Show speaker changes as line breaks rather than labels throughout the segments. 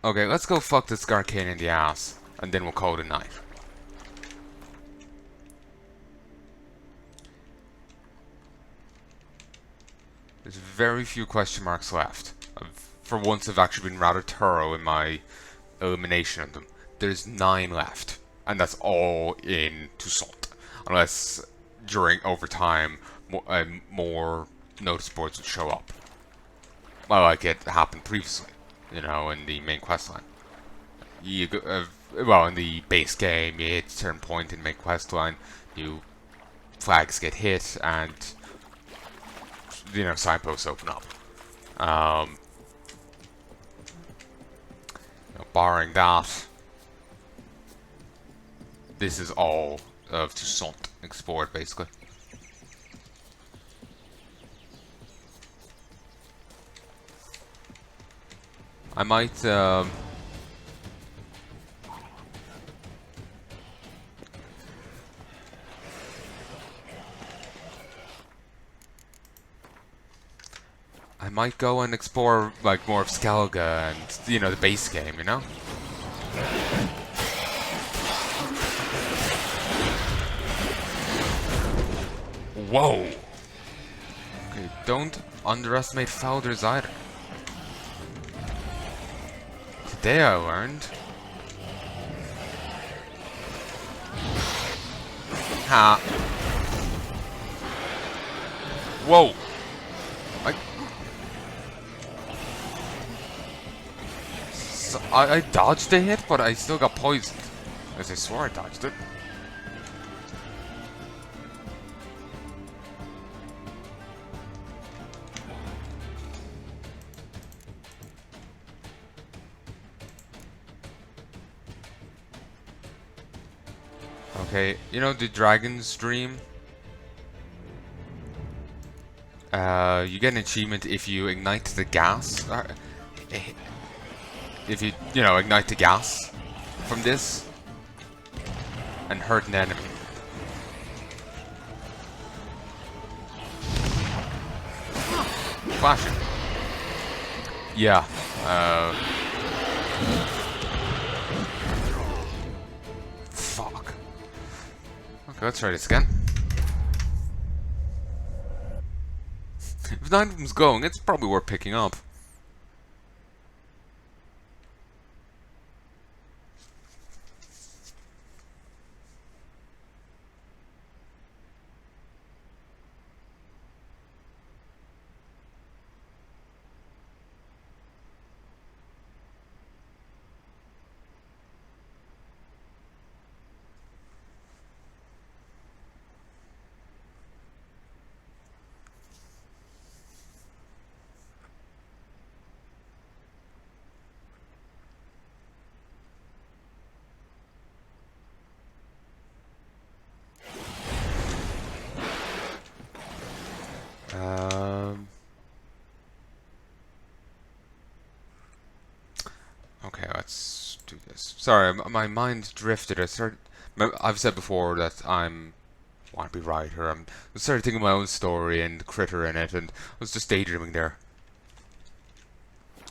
Okay, let's go fuck this Garcane in the ass, and then we'll call it a night. There's very few question marks left. For once, I've actually been rather thorough in my elimination of them. There's 9 left, and that's all in Toussaint. Unless during overtime, more notice boards would show up. Well, like it happened previously, you know, in the main quest line. Well, in the base game, you hit a certain point in the main quest line, flags get hit, and you know, signposts open up. Barring that, this is all of Toussaint explored, basically. I might, go and explore, like, more of Skellige and, you know, the base game, you know? Whoa! Okay, don't underestimate Folders either. Today I learned... Ha! Whoa! I dodged the hit, but I still got poisoned. As I swore I dodged it. Okay, you know the Dragon's Dream? You get an achievement if you ignite the gas. If you know, ignite the gas from this and hurt an enemy. Flashing. Yeah. Fuck. Okay, let's try this again. If 9 of them's going, it's probably worth picking up. Okay, let's do this. Sorry, my mind drifted. I've said before that I'm wannabe writer. I started thinking of my own story and the critter in it, and I was just daydreaming there.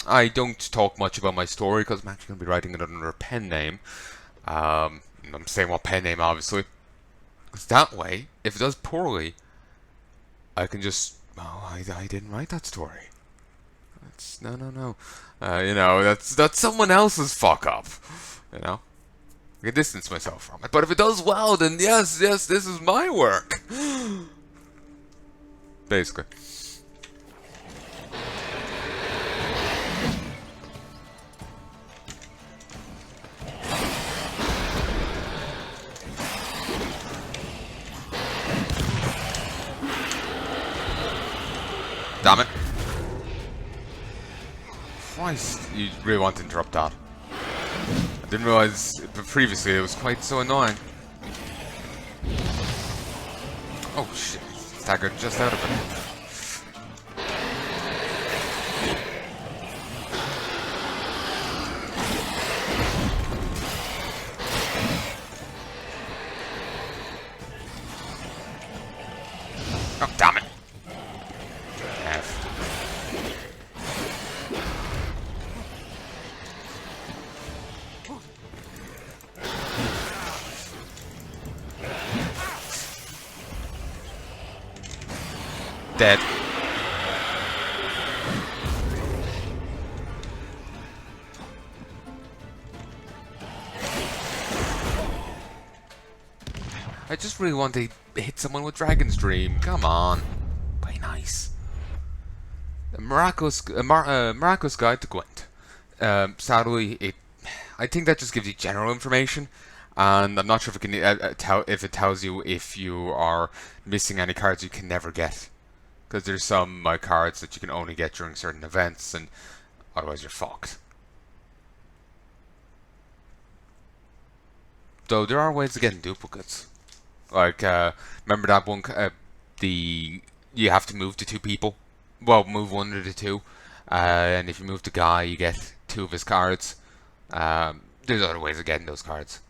I don't talk much about my story because I'm actually going to be writing it under a pen name. I'm saying what pen name, obviously. Because that way, if it does poorly, I can just... Oh, I didn't write that story. No. You know, that's someone else's fuck up. You know? I can distance myself from it. But if it does well, then yes, this is my work. Basically. Damn it. Christ, you really want to interrupt that. I didn't realize previously it was quite so annoying. Oh shit, staggered just out of it. Oh, damn it. F. Dead. I just really want to hit someone with Dragon's Dream. Come on. Play nice. Miraculous Guide to Gwent. Sadly, I think that just gives you general information, and I'm not sure if it can if it tells you if you are missing any cards you can never get, because there's some cards that you can only get during certain events, and otherwise you're fucked. Though there are ways of getting duplicates. Like, remember that one, you have to move to 2 people? Well, move 1 to the 2. And if you move the guy, you get 2 of his cards. There's other ways of getting those cards.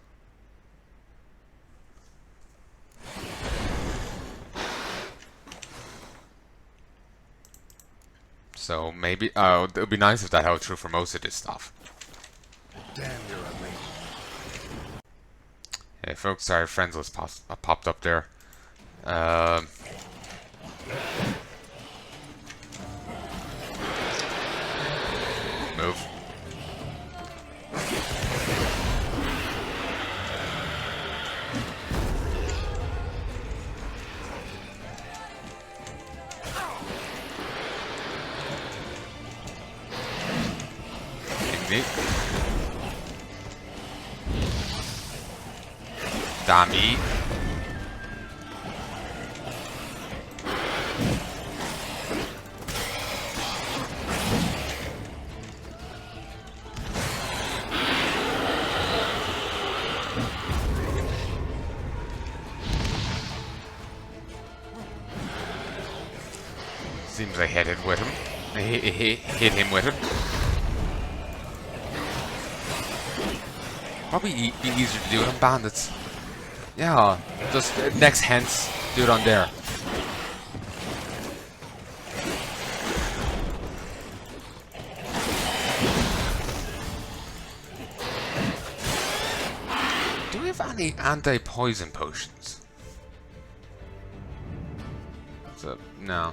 So maybe, it would be nice if that held true for most of this stuff.
Damn, you're ugly.
Hey folks, sorry, friends list popped up there. Move. Ignite. Dummy. Seems I hit it with him. Hit him with it. Probably be easier to do it on bandits. Yeah, just next hence, do it on there. Do we have any anti-poison potions? So, no.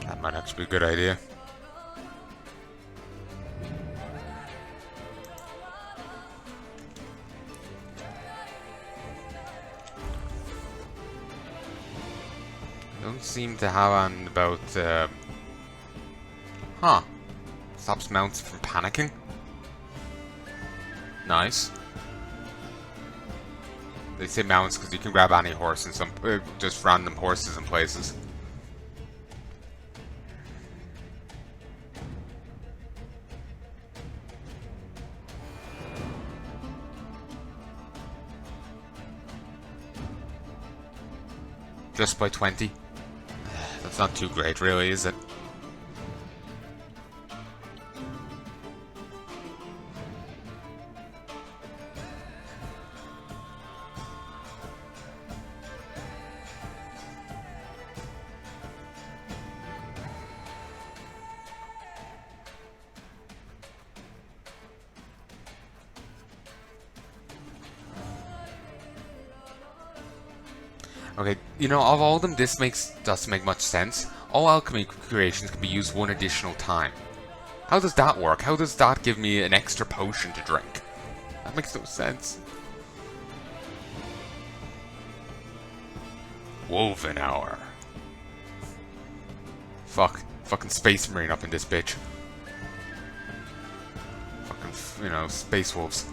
That might actually be a good idea. Don't seem to have on about, huh. Stops mounts from panicking. Nice. They say mounts because you can grab any horse in some, just random horses in places. Just by 20. That's not too great, really, is it? Okay, you know, of all of them, this doesn't make much sense. all alchemy creations can be used one additional time. How does that work? How does that give me an extra potion to drink? That makes no sense. Woven hour. Fucking space marine up in this bitch. Fucking, you know, space wolves.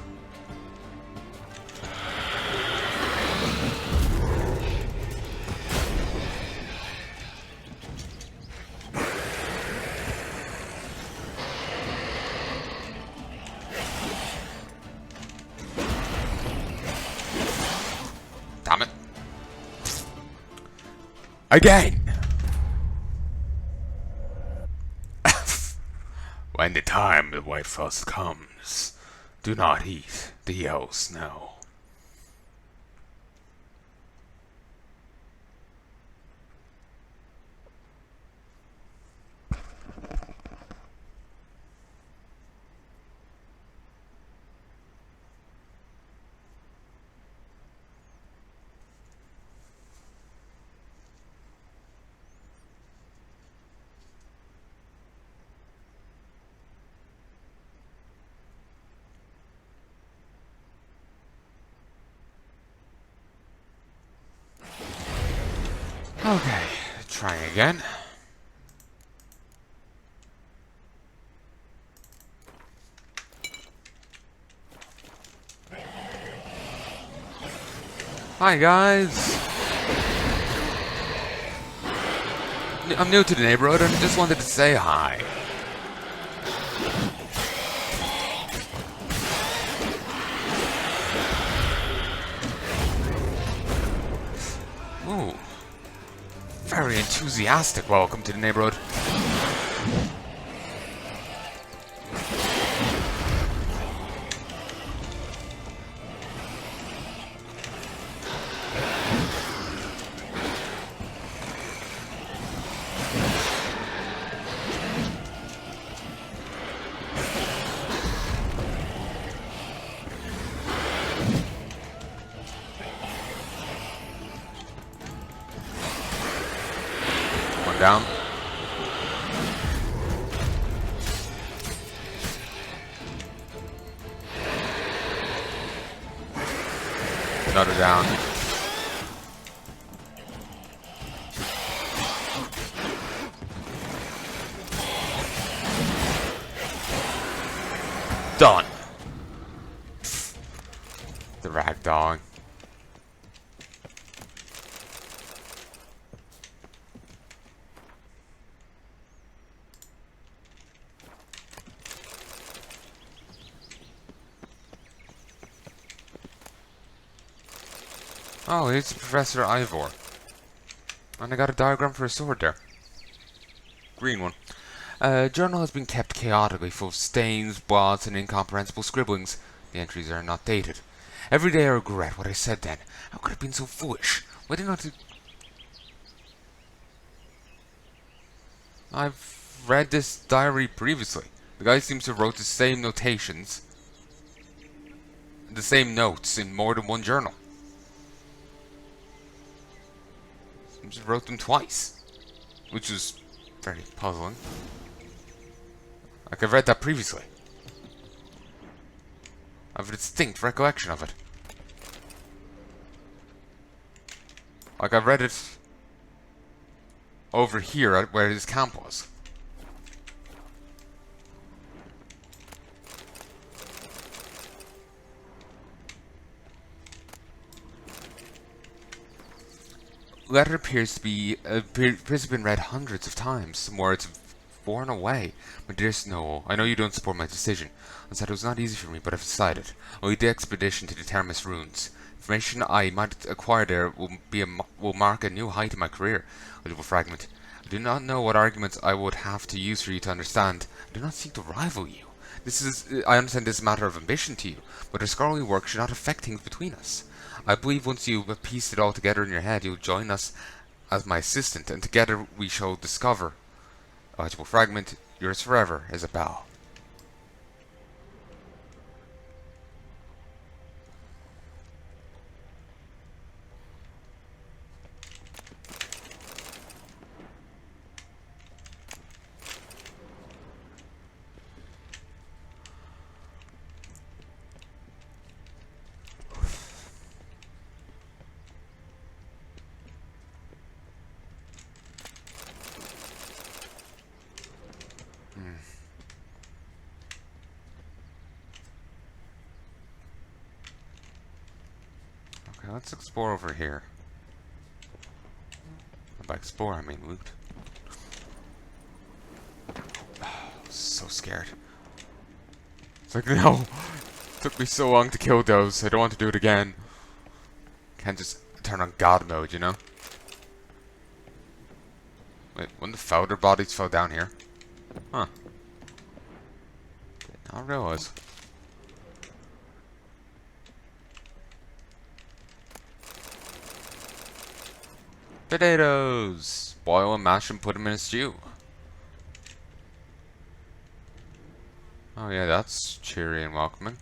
Damn it. Again! When the time of the White Frost comes, do not eat the yellow snow. Okay, trying again. Hi guys! I'm new to the neighborhood and just wanted to say hi. Ooh. Very enthusiastic welcome to the neighborhood. One down. Another down. Done. The ragdolling. Oh, it's Professor Ivor. And I got a diagram for a sword there. Green one. Journal has been kept chaotically full of stains, blots, and incomprehensible scribblings. The entries are not dated. Every day I regret what I said then. How could I have been so foolish? Why did I not... I've read this diary previously. The guy seems to have wrote the same notations, the same notes in more than one journal. He just wrote them twice, which was very puzzling. Like, I've read that previously. I have a distinct recollection of it. Like, I read it over here at where his camp was. Letter appears to have been read hundreds of times. Some words have worn away. My dear Snow, I know you don't support my decision. I said it was not easy for me, but I've decided. I'll lead the expedition to the Terminus ruins. Information I might acquire there will mark a new height in my career. A little fragment. I do not know what arguments I would have to use for you to understand. I do not seek to rival you. I understand this is a matter of ambition to you, but our scholarly work should not affect things between us. I believe once you have pieced it all together in your head, you'll join us as my assistant, and together we shall discover. Eligible fragment, yours forever, Isabel. let's explore over here. By explore, I mean loot. So scared. It's like, no! It took me so long to kill those. I don't want to do it again. Can't just turn on God mode, you know? Wait, when the founder bodies fell down here? Huh. Did not realize. Potatoes! Boil and mash and put them in a stew. Oh yeah, that's cheery and welcoming.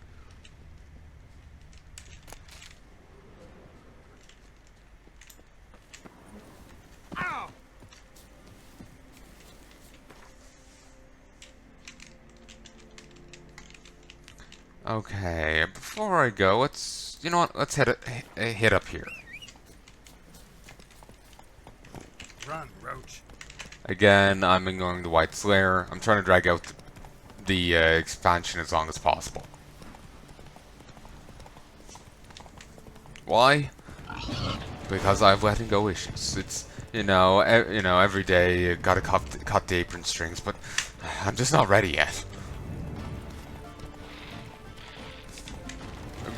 Okay, before I go, you know what, let's hit up here.
Run, Roach.
Again, I'm ignoring the White Slayer. I'm trying to drag out the expansion as long as possible. Why? Because I have letting go issues. It's, you know, every day you gotta cut the apron strings, but I'm just not ready yet.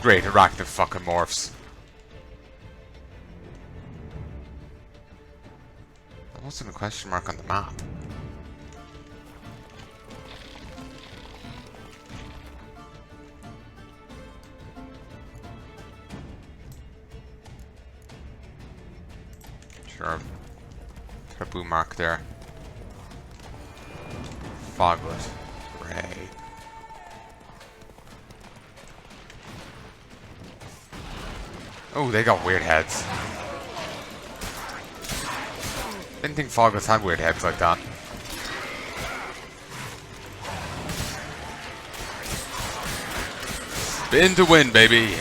Great, arachnid fucking morphs. That wasn't a question mark on the map. Sure. Got a blue mark there. Foglet. Ray. Oh, they got weird heads. Didn't think Foglets had weird heads like that. Spin to win, baby!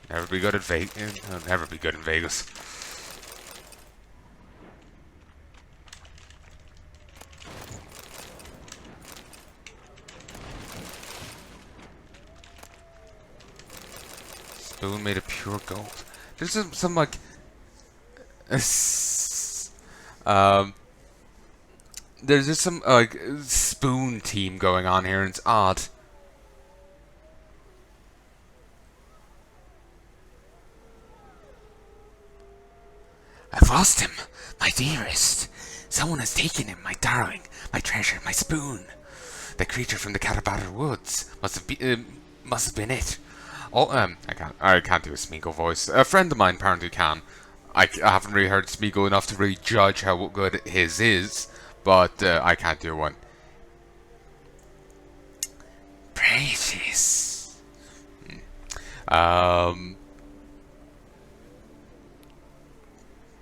Never be good at Vegas. Never be good in Vegas. Spoon made of pure gold. There's some like there's just some like spoon team going on here, and it's odd. I've lost him, my dearest. Someone has taken him, my darling, my treasure, my spoon. The creature from the Catabatter Woods must have been it. Oh, I can't do a Smigole voice. A friend of mine apparently can. I haven't really heard Smigole enough to really judge how good his is, but I can't do one. Precious.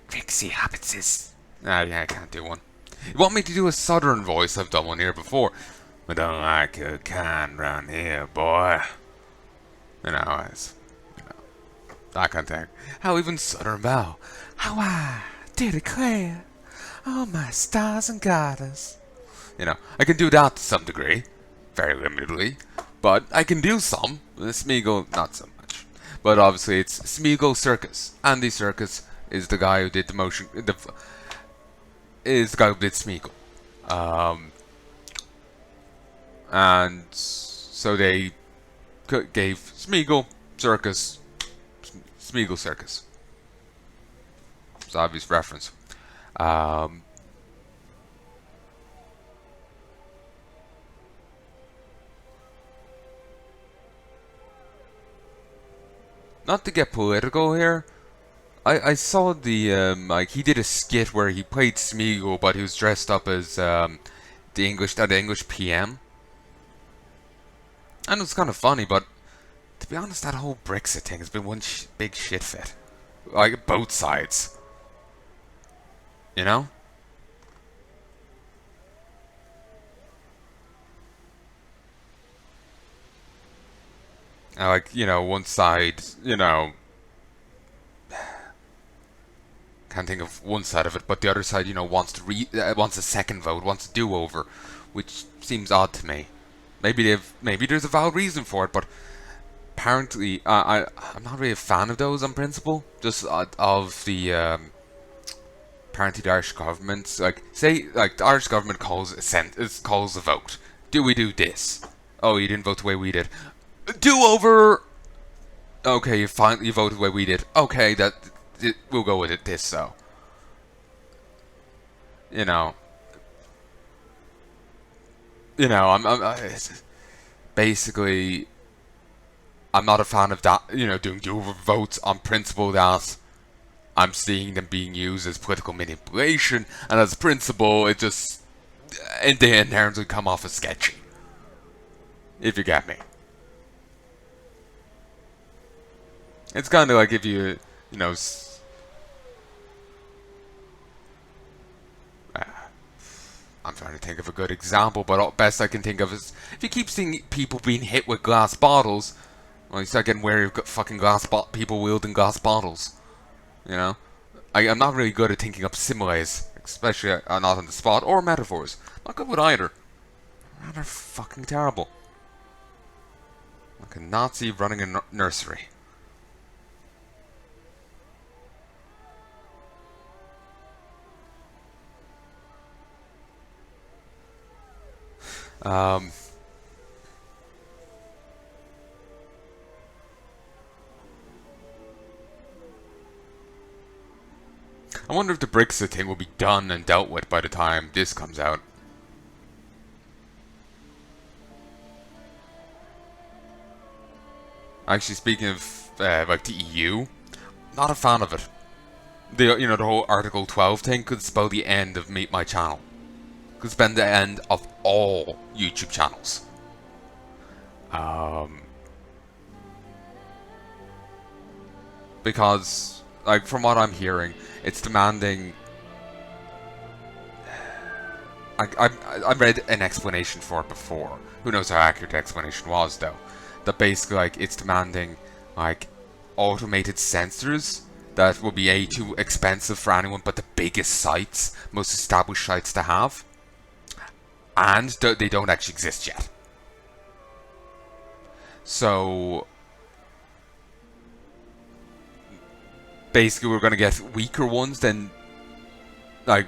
Pixie habits. Yeah, I can't do one. You want me to do a southern voice? I've done one here before. We don't like your kind round here, boy. You know, that kind of thing. How even southern bow. How I do declare, oh my stars and garters. You know, I can do that to some degree, very limitedly, but I can do some. Smigole, not so much. But obviously, it's Smigole Serkis. Andy Serkis is the guy who did the motion. Is the guy who did Smigole. And so they gave Smigole Serkis. Smigole Serkis. It's an obvious reference. Not to get political here, I saw the like he did a skit where he played Smigole, but he was dressed up as the English PM, and it was kind of funny. But to be honest, that whole Brexit thing has been one big shit fit, like both sides. You know. Like, you know, one side, you know, can't think of one side of it, but the other side, you know, wants a second vote, wants a do-over, which seems odd to me. Maybe there's a valid reason for it, but apparently I'm not really a fan of those on principle. Just of the apparently the Irish government, like say like the Irish government calls calls a vote. Do we do this? Oh, you didn't vote the way we did. Do over. Okay, you finally voted the way we did. Okay, we'll go with it. This so. You know. Basically, I'm not a fan of that. Doing do-over votes on principle that I'm seeing them being used as political manipulation, and as principle, it just inherently come off as sketchy. If you get me. It's kind of like if I'm trying to think of a good example, but best I can think of is if you keep seeing people being hit with glass bottles, well, you start getting wary of fucking people wielding glass bottles. I'm not really good at thinking up similes, especially not on the spot, or metaphors. Not good with either. Rather fucking terrible. Like a Nazi running a nursery. I wonder if the Brexit thing will be done and dealt with by the time this comes out. Actually, speaking of like the EU, not a fan of it. The whole Article 12 thing could spell the end of my channel. Could spell the end of all YouTube channels. Because, like, from what I'm hearing, it's demanding. I read an explanation for it before. Who knows how accurate the explanation was, though? That basically, like, it's demanding, like, automated sensors that will be too expensive for anyone but the biggest sites, most established sites to have, and they don't actually exist yet. So basically, we're gonna get weaker ones than, like,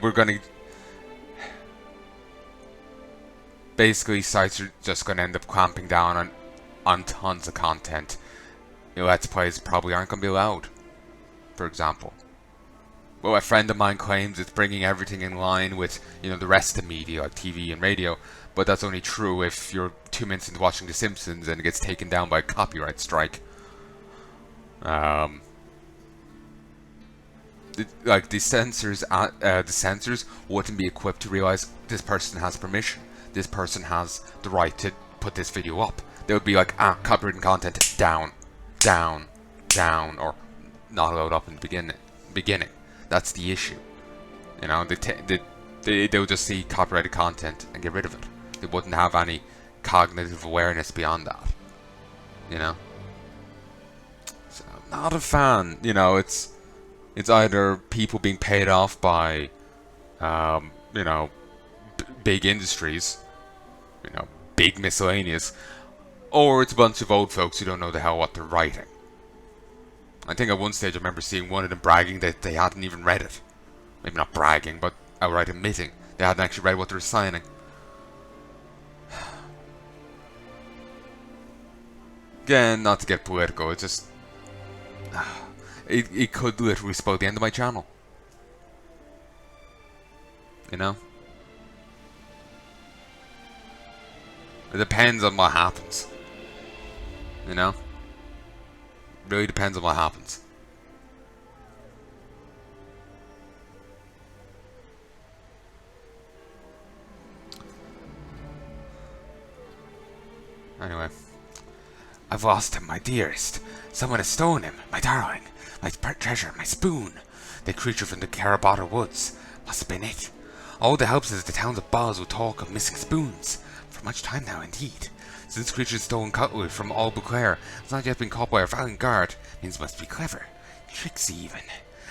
basically sites are just gonna end up clamping down on tons of content. Let's plays probably aren't gonna be allowed, for example. Well, a friend of mine claims it's bringing everything in line with, the rest of media, like TV and radio, but that's only true if you're 2 minutes into watching The Simpsons and it gets taken down by a copyright strike. The censors wouldn't be equipped to realize this person has permission. This person has the right to put this video up. They would be like, copyrighted content down, or not allowed up in the beginning. That's the issue. They would just see copyrighted content and get rid of it. They wouldn't have any cognitive awareness beyond that. So, not a fan. It's either people being paid off by, big industries, big miscellaneous, or it's a bunch of old folks who don't know the hell what they're writing. I think at one stage I remember seeing one of them bragging that they hadn't even read it. Maybe not bragging, but outright admitting they hadn't actually read what they were signing. Again, not to get political, it's just... It could literally spell the end of my channel. It depends on what happens. Really depends on what happens. Anyway. I've lost him, my dearest. Someone has stolen him, my darling. My treasure, my spoon. The creature from the Carabata woods. Must have been it. All the helps is the towns of Balls will talk of missing spoons. For much time now, indeed. Since creature's stolen cutlery from all Beauclair has not yet been caught by our valiant guard, means must be clever. Tricksy, even.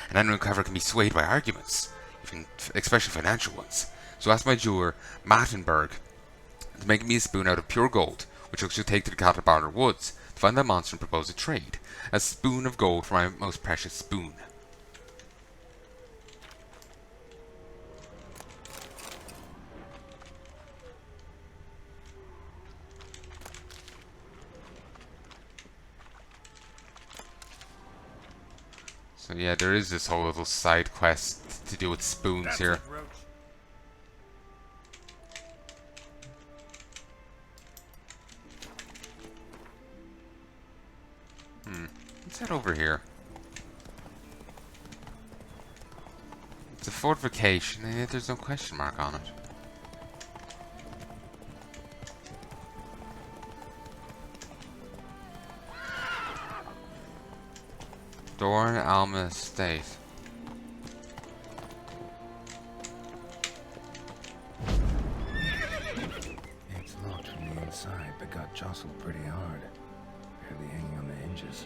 And anyone clever can be swayed by arguments, especially financial ones. So ask my jeweler, Mattenberg, to make me a spoon out of pure gold, which I shall take to the Caterpillar Woods, to find that monster and propose a trade. A spoon of gold for my most precious spoon. So yeah, there is this whole little side quest to do with spoons
That's
here.
it, Roach.
Let's head over here. It's a fortification, and yet there's no question mark on it. Dorn Alma Estate.
It's locked from the inside, but got jostled pretty hard. Barely hanging on the hinges.